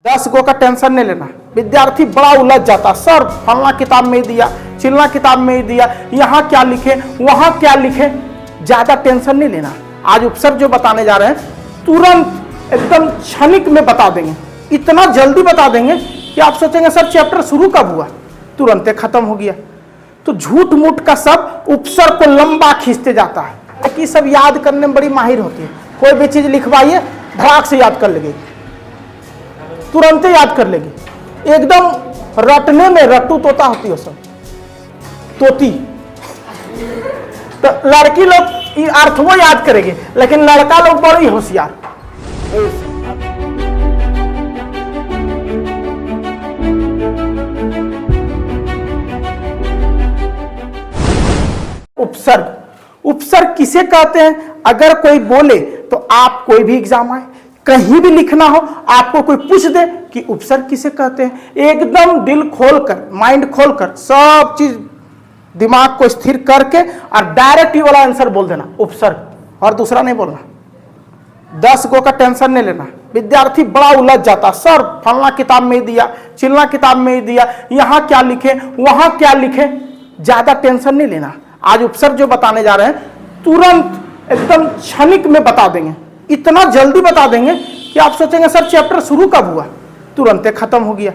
10 गो का टेंशन नहीं लेना। विद्यार्थी बड़ा उलझ जाता, सर फलना किताब में ही दिया, चिलना किताब में ही दिया, यहाँ क्या लिखे वहाँ क्या लिखे। ज्यादा टेंशन नहीं लेना। आज उपसर जो बताने जा रहे हैं तुरंत एकदम क्षणिक में बता देंगे, इतना जल्दी बता देंगे कि आप सोचेंगे सर चैप्टर शुरू कब हुआ, तुरंत खत्म हो गया। तो झूठ मूठ का सब उपसर को लंबा खींचते जाता है कि सब याद करने में बड़ी माहिर होती है। कोई भी चीज लिखवाइए धड़ाक से याद कर लेगी, तुरंत याद कर लेगी, एकदम रटने में रट्टू तोता होती है सब तोती। तो लड़की लोग अर्थ वो याद करेगी, लेकिन लड़का लोग बड़ी होशियार। उपसर्ग, उपसर्ग किसे कहते हैं? अगर कोई बोले तो आप कोई भी एग्जाम आए कहीं भी लिखना हो, आपको कोई पूछ दे कि उपसर्ग किसे कहते हैं, एकदम दिल खोलकर माइंड खोलकर सब चीज दिमाग को स्थिर करके और डायरेक्ट ही वाला आंसर बोल देना उपसर्ग, और दूसरा नहीं बोलना। 10 गो का टेंशन नहीं लेना। विद्यार्थी बड़ा उलझ जाता, सर फलना किताब में ही दिया, चिलना किताब में ही दिया, यहाँ क्या लिखे वहाँ क्या लिखे। ज्यादा टेंशन नहीं लेना। आज उपसर्ग जो बताने जा रहे हैं तुरंत एकदम क्षणिक में बता देंगे, इतना जल्दी बता देंगे कि आप सोचेंगे सर चैप्टर शुरू कब हुआ, तुरंत खत्म हो गया।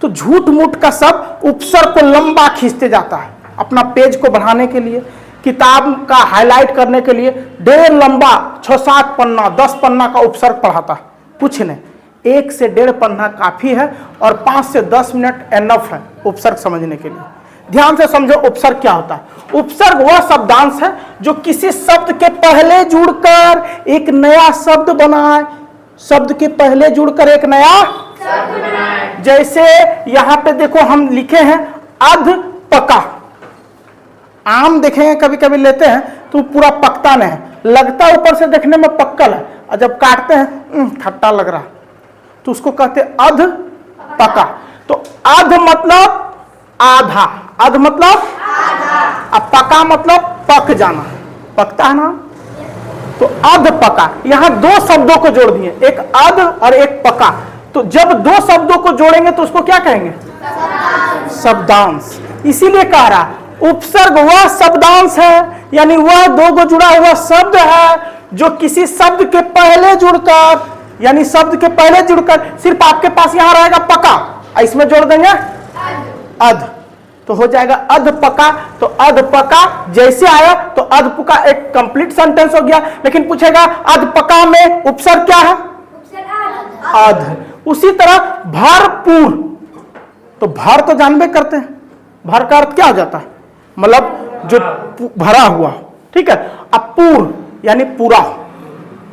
तो झूठ मूठ का सब उपसर्ग को लंबा खींचते जाता है अपना पेज को बढ़ाने के लिए, किताब का हाईलाइट करने के लिए ढेर लंबा 6-7 पन्ना 10 पन्ना का उपसर्ग पढ़ाता है। कुछ नहीं, 1 से 1.5 पन्ना काफी है और 5 से 10 मिनट एनफ है उपसर्ग समझने के लिए। ध्यान से समझो उपसर्ग क्या होता है। उपसर्ग वह शब्दांश है जो किसी शब्द के पहले जुड़कर एक नया शब्द बनाए। शब्द के पहले जुड़कर एक नया शब्द बनाए। जैसे यहां पे देखो हम लिखे हैं अधपका। आम देखेंगे कभी कभी लेते हैं तो पूरा पकता नहीं है, लगता ऊपर से देखने में पक्कल है, और जब काटते हैं खट्टा लग रहा, तो उसको कहते अधपका। तो अध मतलब आधा, अध मतलब आधा, अब पका मतलब पक जाना, पकता है ना। तो अध पका, यहां 2 शब्दों को जोड़ दिए, एक अध और एक पका। तो जब 2 शब्दों को जोड़ेंगे तो उसको क्या कहेंगे? शब्दांश। इसीलिए कह रहा उपसर्ग वह शब्दांश है, यानी वह 2 को जुड़ा हुआ शब्द है जो किसी शब्द के पहले जुड़कर, यानी शब्द के पहले जुड़कर सिर्फ आपके पास यहां रहेगा पका, इसमें जोड़ देंगे अध, तो हो जाएगा अधपका। तो अधपका जैसे आया तो अधपका एक कंप्लीट सेंटेंस हो गया। लेकिन पूछेगा अधपका में उपसर्ग क्या है? अध। उसी तरह भरपूर, तो भर तो जानबे करते हैं, भर का अर्थ क्या हो जाता है? मतलब जो भरा हुआ, ठीक है। अब पूर्ण यानी पूरा,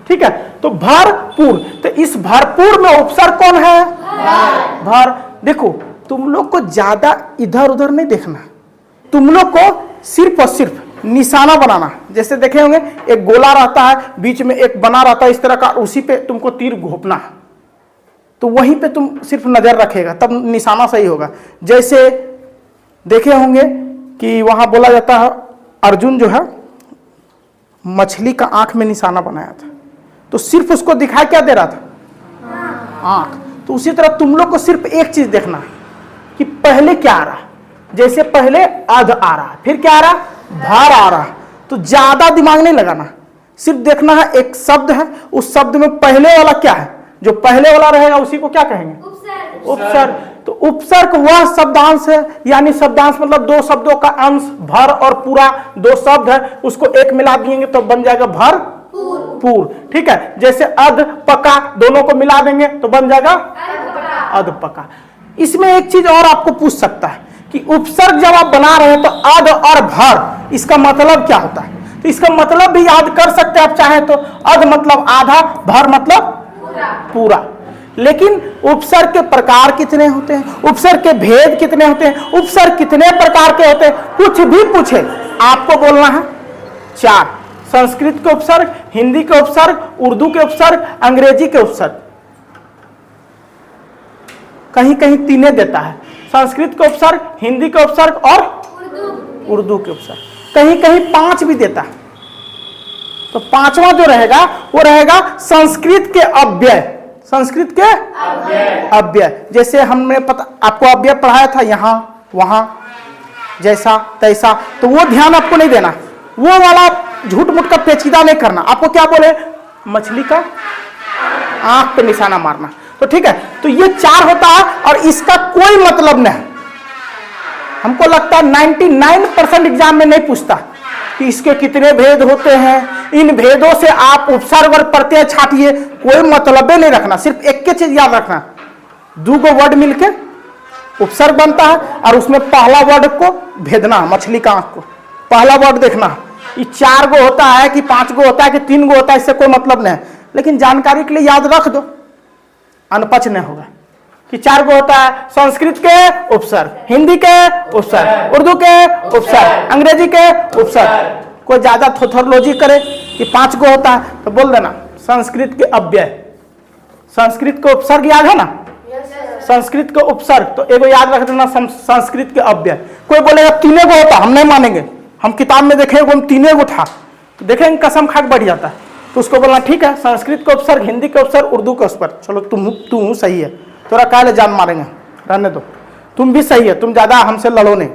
ठीक है। तो भरपूर, तो इस भरपूर में उपसर्ग कौन है? भर। देखो तुम लोग को ज्यादा इधर उधर नहीं देखना, तुम लोग को सिर्फ और सिर्फ निशाना बनाना। जैसे देखे होंगे एक गोला रहता है, बीच में एक बना रहता है इस तरह का, उसी पे तुमको तीर घोपना है, तो वहीं पे तुम सिर्फ नजर रखेगा तब निशाना सही होगा। जैसे देखे होंगे कि वहां बोला जाता है अर्जुन जो है मछली का आंख में निशाना बनाया था, तो सिर्फ उसको दिखाई क्या दे रहा था? आंख। तो उसी तरह तुम लोग को सिर्फ एक चीज देखना है कि पहले क्या आ रहा। जैसे पहले अध आ रहा, फिर क्या आ रहा? भर आ रहा। तो ज्यादा दिमाग नहीं लगाना, सिर्फ देखना है एक शब्द है, उस शब्द में पहले वाला क्या है, जो पहले वाला रहेगा उसी को क्या कहेंगे? उपसर्ग। तो उपसर्ग वह शब्दांश है, यानी शब्दांश मतलब 2 शब्दों का अंश, भर और पूरा 2 शब्द है, उसको एक मिला देंगे तो बन जाएगा भर पूर, ठीक है। जैसे अध पका दोनों को मिला देंगे तो बन जाएगा अधपका। इसमें एक चीज और आपको पूछ सकता है कि उपसर्ग जब आप बना रहे हैं तो अध और भर, इसका मतलब क्या होता है? तो इसका मतलब भी याद कर सकते हैं आप चाहे तो। अध मतलब आधा, भर मतलब पूरा। लेकिन उपसर्ग के प्रकार कितने होते हैं, उपसर्ग के भेद कितने होते हैं, उपसर्ग कितने प्रकार के होते हैं, कुछ भी पूछे आपको बोलना है 4। संस्कृत के उपसर्ग, हिंदी के उपसर्ग, उर्दू के उपसर्ग, अंग्रेजी के उपसर्ग। कहीं कहीं 3 देता है, संस्कृत के उपसर्ग, हिंदी के उपसर्ग और उर्दू के उपसर्ग। कहीं कहीं 5 भी देता है। तो 5वां जो रहेगा वो रहेगा संस्कृत के अव्यय। संस्कृत के अव्यय। जैसे हमने आपको अव्यय पढ़ाया था, यहाँ वहां, जैसा तैसा, तो वो ध्यान आपको नहीं देना, वो वाला झूठ मूठ का पेचीदा नहीं करना। आपको क्या बोले, मछली का आंख पे निशाना मारना। तो ठीक है, तो ये 4 होता है और इसका कोई मतलब नहीं। हमको लगता है 99% एग्जाम में नहीं पूछता कि इसके कितने भेद होते हैं, इन भेदों से आप उपसर्ग और प्रत्यय छाटिए, कोई मतलब नहीं रखना। सिर्फ एक ही चीज याद रखना, 2 वर्ड मिलके उपसर्ग बनता है और उसमें पहला वर्ड को भेदना, मछली का आंख को पहला वर्ड देखना। ये 4 गो होता है कि 5 गो होता है कि 3 गो होता है, इससे कोई मतलब नहीं, लेकिन जानकारी के लिए याद रख दो, अनपच नहीं होगा कि 4 गो होता है। संस्कृत के उपसर्ग, हिंदी के उपसर्ग, उर्दू के उपसर्ग, अंग्रेजी के उपसर्ग। कोई ज्यादा थोथोलॉजी करे कि 5 गो होता है तो बोल देना संस्कृत के अव्यय। संस्कृत के उपसर्ग याद है ना, संस्कृत के उपसर्ग, तो एगो याद रख देना संस्कृत के अव्यय। कोई बोलेगा 3 गो होता, हम नहीं मानेंगे, हम किताब में देखेंगे वो 3 गो था, तो देखेंगे कसम खा के बढ़ जाता है, तो उसको बोलना ठीक है संस्कृत का उपसर्ग, हिंदी का उपसर्ग, उर्दू का उपसर्ग। चलो तुम सही है, थोड़ा काले जान मारेंगे, रहने दो, तुम भी सही है, तुम ज्यादा हमसे लड़ो नहीं,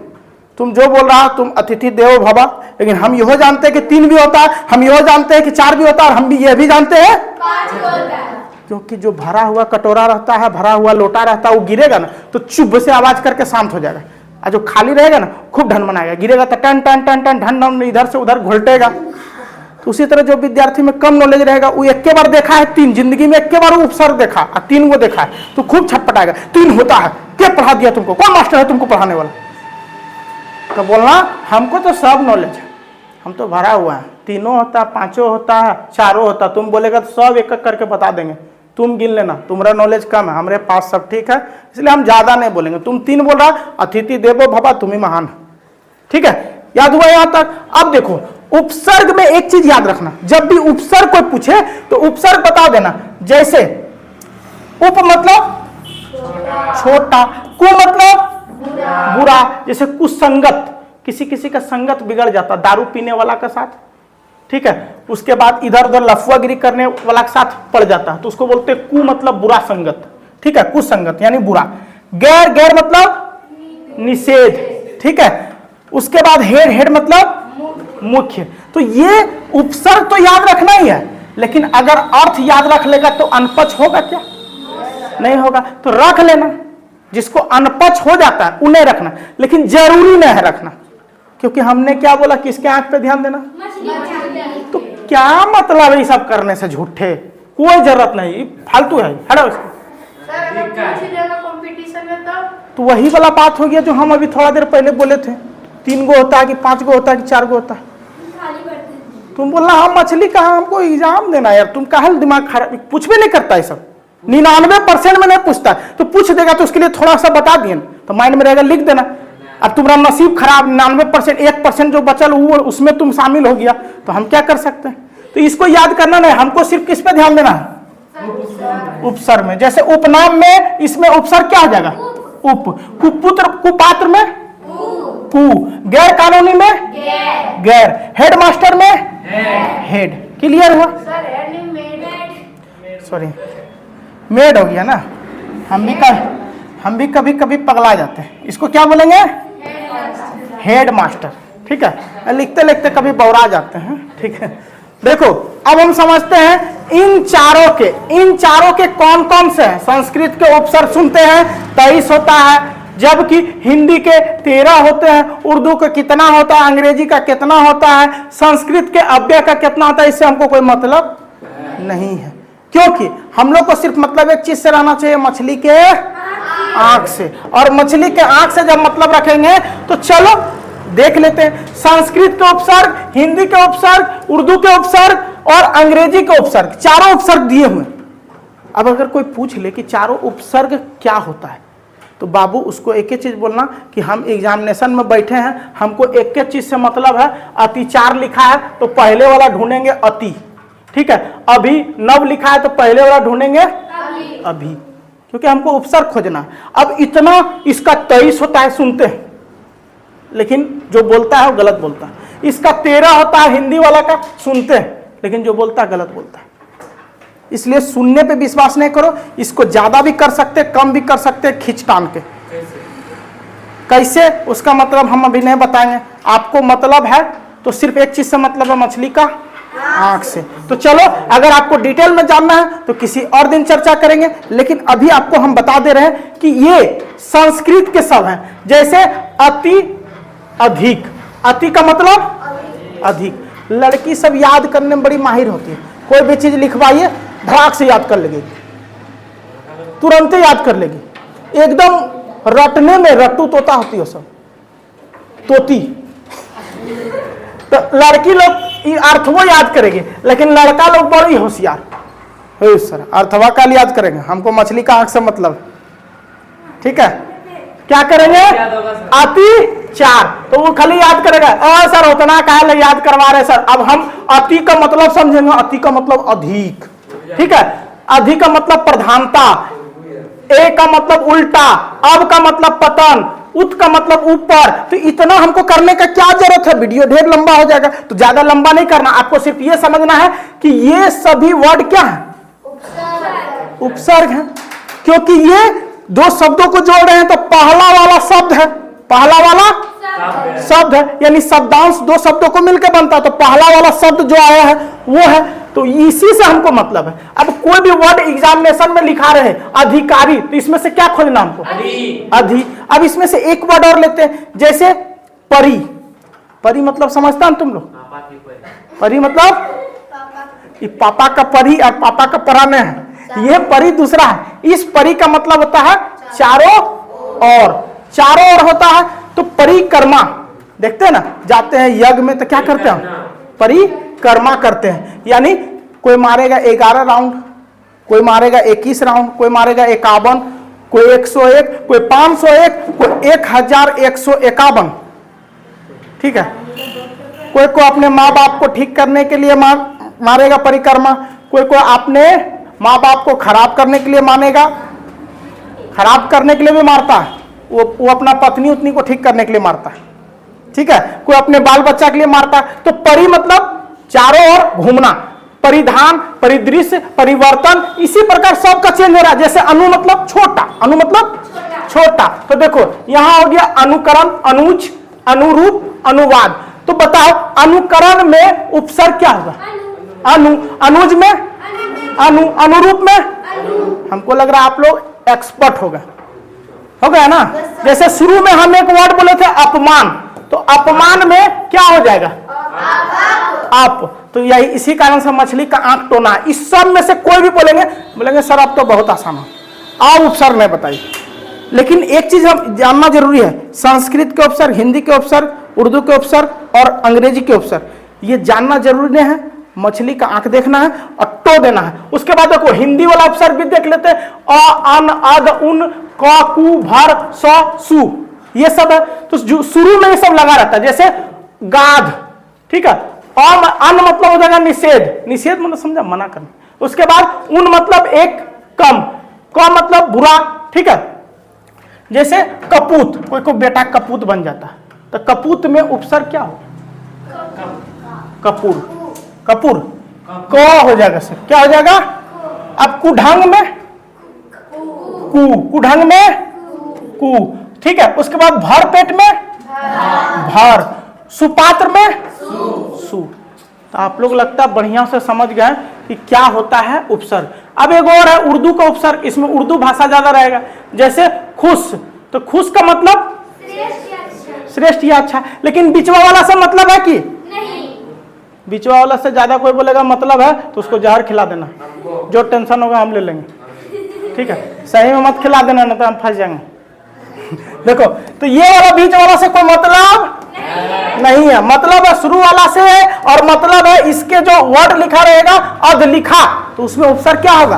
तुम जो बोल रहा तुम अतिथि देवो भव। लेकिन हम यह जानते हैं कि 3 भी होता है, हम यह जानते हैं कि 4 भी होता है, और हम भी यह भी जानते हैं 5 होता है। क्योंकि जो भरा हुआ कटोरा रहता है, भरा हुआ लोटा रहता है, वो गिरेगा ना तो चुप से आवाज करके शांत हो जाएगा, और जो खाली रहेगा ना खूब ढन बनाएगा, गिरेगा तो टन टन टन टन ढन ढन इधर से उधर घोलटेगा। तो उसी तरह जो विद्यार्थी में कम नॉलेज रहेगा वो एक बार देखा है 3, जिंदगी में एक बार उपसर्ग देखा और 3 गो देखा है, तो खूब छटपटाएगा 3 होता है, क्या पढ़ा दिया तुमको, कौन मास्टर है तुमको पढ़ाने वाला। तो बोलना हमको तो सब नॉलेज है, हम तो भरा हुआ है, 3 होता, 5 होता है, 4 होता, तुम बोलेगा तो सब एक एक करके बता देंगे, तुम गिन लेना, तुम्हारा नॉलेज कम है, हमारे पास सब ठीक है, इसलिए हम ज्यादा नहीं बोलेंगे। तुम 3 बोल रहा, अतिथि देवो भव, तुम ही महान। ठीक है, याद हुआ यहां तक। अब देखो उपसर्ग में एक चीज याद रखना, जब भी उपसर्ग कोई पूछे तो उपसर्ग बता देना। जैसे उप मतलब छोटा, कु मतलब बुरा। जैसे कुसंगत, किसी किसी का संगत बिगड़ जाता, दारू पीने वाला के साथ, ठीक है, उसके बाद इधर उधर लफुआगिरी करने वाला के साथ पड़ जाता है, तो उसको बोलते हैं कु मतलब बुरा संगत। ठीक है, कुसंगत यानी बुरा। गैर, गैर मतलब निषेध। ठीक है, उसके बाद हेड, हेड मतलब मुख्य। तो ये उपसर्ग तो याद रखना ही है, लेकिन अगर अर्थ याद रख लेगा तो अनपच होगा क्या? नहीं होगा। तो रख लेना, जिसको अनपच हो जाता है उन्हें रखना, लेकिन जरूरी नहीं है रखना, क्योंकि हमने क्या बोला, किसके आंख पे ध्यान देना। तो क्या मतलब है ये सब करने से, झूठे, कोई जरूरत नहीं, फालतू है, हटो इसको। कंपटीशन में तो वही वाला बात हो गया जो हम अभी थोड़ा देर पहले बोले थे, 3 गो होता है कि 5 गो होता है कि 4 गो होता है। तुम बोलना हम मछली कहाँ, हमको एग्जाम देना यार, तुम कहा दिमाग खराब, कुछ भी नहीं करता है सब, 99% में नहीं पूछता, तो पूछ देगा तो उसके लिए थोड़ा सा बता दिए तो माइंड में रहेगा, लिख देना। अब तुम्हारा नसीब खराब, 99%, 1% जो बचल वो उसमें तुम शामिल हो गया, तो हम क्या कर सकते हैं। तो इसको याद करना नहीं, हमको सिर्फ किस पे ध्यान देना है, उपसर्ग में। जैसे उपनाम में इसमें उपसर्ग क्या हो जाएगा, उप। कुपुत्र, कुपात्र में कु। गैर कानूनी में गैर। हेडमास्टर में हेड। क्लियर हुआ? सॉरी, मेड हो गया ना। हम भी कभी कभी पगला जाते हैं, इसको क्या बोलेंगे, हेड मास्टर। ठीक है, लिखते लिखते कभी बौरा जाते हैं। ठीक है, देखो अब हम समझते हैं इन चारों के कौन कौन से हैं। संस्कृत के उपसर्ग सुनते हैं 23 होता है, जबकि हिंदी के 13 होते हैं, उर्दू का कितना होता है, अंग्रेजी का कितना होता है, संस्कृत के अव्यय का कितना होता है, इससे हमको कोई मतलब नहीं है, क्योंकि हम लोग को सिर्फ मतलब एक चीज से रहना चाहिए, मछली के आंख से। और मछली के आंख से जब मतलब रखेंगे तो चलो देख लेते हैं। संस्कृत के उपसर्ग, हिंदी के उपसर्ग, उर्दू के उपसर्ग और अंग्रेजी के उपसर्ग, चारों उपसर्ग दिए हुए। अब अगर कोई पूछ ले कि चारों उपसर्ग क्या होता है, तो बाबू उसको एक ही चीज बोलना कि हम एग्जामिनेशन में बैठे हैं, हमको एक ही चीज से मतलब है। अतिचार लिखा है तो पहले वाला ढूंढेंगे अति। ठीक है, अभी नव लिखा है तो पहले वाला ढूंढेंगे अभी, क्योंकि हमको उपसर्ग खोजना है। अब इतना इसका 23 होता है सुनते हैं, लेकिन जो बोलता है वो गलत बोलता है। इसका 13 होता है हिंदी वाला का, सुनते हैं, लेकिन जो बोलता है गलत बोलता है। इसलिए सुनने पे विश्वास नहीं करो, इसको ज्यादा भी कर सकते, कम भी कर सकते, खींच तान के। कैसे, उसका मतलब हम अभी नहीं बताएंगे। आपको मतलब है तो सिर्फ एक चीज से मतलब है, मछली का आंख से। तो चलो, अगर आपको डिटेल में जानना है तो किसी और दिन चर्चा करेंगे, लेकिन अभी आपको हम बता दे रहे हैं कि ये संस्कृत के शब्द हैं। जैसे अति, अधिक। अति का मतलब अधिक। लड़की सब याद करने में बड़ी माहिर होती है, कोई भी चीज लिखवाइए धड़ाक से याद कर लेगी, तुरंत ही याद कर लेगी, एकदम रटने में रट्टू तोता होती है सब, तोती। तो लड़की लोग अर्थवो याद करेगी, लेकिन लड़का लोग बड़ी होशियार है सर, अर्थवा का याद करेंगे, हमको मछली का आंख से मतलब। ठीक है, क्या करेंगे, अति चार, तो वो खाली याद करेगा। सर उतना काहे ले याद करवा रहे सर। अब हम अति का मतलब समझेंगे, अति का मतलब अधिक। ठीक है, अधिक का मतलब प्रधानता, ए का मतलब उल्टा, अब का मतलब पतन, उत का मतलब ऊपर। तो इतना हमको करने का क्या जरूरत है, वीडियो ढेर लंबा हो जाएगा, तो ज्यादा लंबा नहीं करना। आपको सिर्फ ये समझना है कि ये सभी वर्ड क्या है, उपसर्ग है, क्योंकि ये दो शब्दों को जोड़ रहे हैं। तो पहला वाला शब्द है, पहला वाला शब्द है, यानी शब्दांश दो शब्दों को मिलकर बनता है। तो पहला वाला शब्द जो आया है वो है, तो इसी से हमको मतलब है। अब कोई भी वर्ड एग्जामिनेशन में लिखा रहे अधिकारी, तो इसमें से क्या खोजना हमको, अधि। अब इसमें से एक वर्ड और लेते हैं, जैसे परी। परी मतलब समझता है तुम लोग, परी मतलब ये पापा का परी और पापा का पराने है, ये परी दूसरा है। इस परी का मतलब होता है चारों ओर, चारों ओर होता है। तो परिक्रमा, देखते हैं ना, जाते हैं यज्ञ में तो क्या करते हैं, परिक्रमा करते हैं। यानी कोई मारेगा 11 राउंड, कोई मारेगा 21 राउंड, कोई मारेगा 51, कोई 101, कोई 501, कोई 1151। ठीक है, कोई को अपने माँ बाप को ठीक करने के लिए मारेगा परिक्रमा, कोई को अपने माँ बाप को खराब करने के लिए मानेगा, खराब करने के लिए भी मारता है, वो अपना पत्नी उतनी को ठीक करने के लिए मारता है। ठीक है, कोई अपने बाल बच्चा के लिए मारता है। तो परि मतलब चारों ओर घूमना, परिधान, परिदृश्य, परिवर्तन, इसी प्रकार सबका चेंज हो रहा है। जैसे अनु मतलब छोटा, अनु मतलब छोटा। तो देखो यहां हो गया अनुकरण, अनुज, अनुरूप, अनुवाद। तो बताओ अनुकरण में उपसर्ग क्या होगा, अनु, अनुज में अनु, अनुरूप में हमको लग रहा है आप लोग एक्सपर्ट हो गया ना। जैसे शुरू में हम एक वर्ड बोले थे अपमान, तो अपमान में क्या हो जाएगा, आप। तो यही इसी कारण से मछली का आंख टोना है। इस सब में से कोई भी बोलेंगे सर अब तो बहुत आसान है, आओ उपसर्ग में बताइए। लेकिन एक चीज हम जानना जरूरी है, संस्कृत के उपसर्ग, हिंदी के उपसर्ग, उर्दू के उपसर्ग और अंग्रेजी के उपसर्ग, ये जानना जरूरी नहीं है। मछली का आंख देखना है और टो देना है। उसके बाद देखो हिंदी वाला उपसर्ग भी देख लेते हैं, अ, अन, अद, उन, क, कु, भर, स, सु, ये सब है। तो शुरू में ये सब लगा रहता है, जैसे गाध। ठीक है, अन मतलब हो जाएगा निषेध, निषेध मतलब समझा, मना करना। उसके बाद उन मतलब एक, कम, क मतलब बुरा। ठीक है, जैसे कपूत, कोई को बेटा कपूत बन जाता है, तो कपूत में उपसर्ग क्या हो, कपूर, कपूर, क हो जाएगा सर, क्या हो जाएगा। अब कुढंग में कु, कुढंग में कु। ठीक है, उसके बाद भर पेट में भर, सुपात्र में सु। तो आप लोग लगता है बढ़िया से समझ गए कि क्या होता है उपसर्ग। अब एक और है उर्दू का उपसर्ग, इसमें उर्दू भाषा ज्यादा रहेगा। जैसे खुश, तो खुश का मतलब श्रेष्ठ या अच्छा, लेकिन बिचवा वाला से मतलब है कि नहीं, बिचवा वाला से ज्यादा कोई बोलेगा मतलब है तो उसको जहर खिला देना, जो टेंशन होगा हम ले लेंगे। ठीक है, सही में मत खिला देना, नहीं तो हम फंस जाएंगे। देखो, तो ये वाला बीच वाला से कोई मतलब नहीं है, मतलब है शुरू वाला से है। और मतलब है इसके जो वर्ड लिखा रहेगा अध लिखा, तो उसमें उपसर्ग क्या होगा,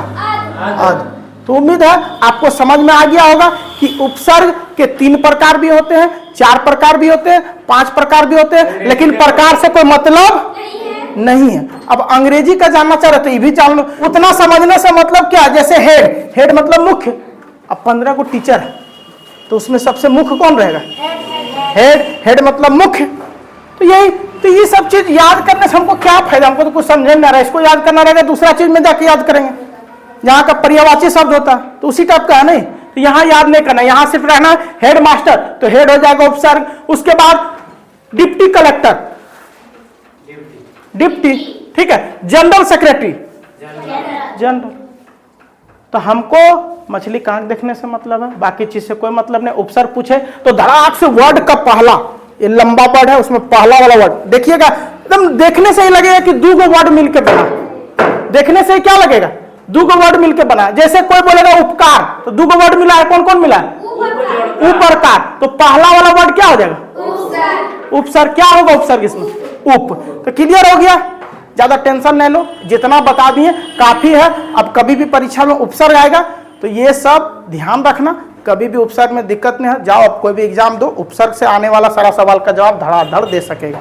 अध। तो उम्मीद है आपको समझ में आ गया होगा कि उपसर्ग के 3 प्रकार भी होते हैं, 4 प्रकार भी होते हैं, 5 प्रकार भी होते हैं, लेकिन प्रकार से कोई मतलब नहीं है। अब अंग्रेजी का जानना चाह रहे तो ये भी जान लो। उतना समझने से मतलब क्या, जैसे हेड, हेड मतलब मुख्य। अब 15 को टीचर है तो उसमें सबसे मुख्य कौन रहेगा, हेड, हेड मतलब मुख्य। तो यही, तो ये सब चीज याद करने से हमको क्या फायदा, हमको तो कुछ समझ नहीं आ रहा है। इसको याद करना रहेगा, दूसरा चीज में जाके याद करेंगे। यहाँ का पर्यायवाची शब्द होता है, तो उसी टाइप का है नहीं, तो यहाँ याद नहीं करना, यहाँ सिर्फ रहना हेड मास्टर, तो हेड हो जाएगा उपसर्ग। उसके बाद डिप्टी कलेक्टर, डिप्टी, ठीक है। General secretary, general. तो हमको मछली कांख देखने से मतलब है, बाकी चीज से कोई मतलब नहीं। उपसर्ग पूछे तो धड़ाक से वर्ड का पहला, ये लंबा वर्ड है, उसमें पहला वाला वर्ड देखिएगा, एकदम देखने से ही लगेगा कि दो गो वर्ड मिलकर बना, देखने से ही क्या लगेगा, दो गो वर्ड मिलकर बना। जैसे कोई बोलेगा उपकार, तो दो गो वर्ड मिला है, कौन कौन मिला है, उपरकार, तो पहला वाला वर्ड क्या हो जाएगा, उपसर्ग। क्या होगा उपसर्ग इसमें, उप। तो क्लियर हो गया, ज्यादा टेंशन नहीं लो, जितना बता दिए काफी है। अब कभी भी परीक्षा में उपसर्ग आएगा तो ये सब ध्यान रखना, कभी भी उपसर्ग में दिक्कत नहीं है, जाओ अब कोई भी एग्जाम दो, उपसर्ग से आने वाला सारा सवाल का जवाब धड़ाधड़ दे सकेगा।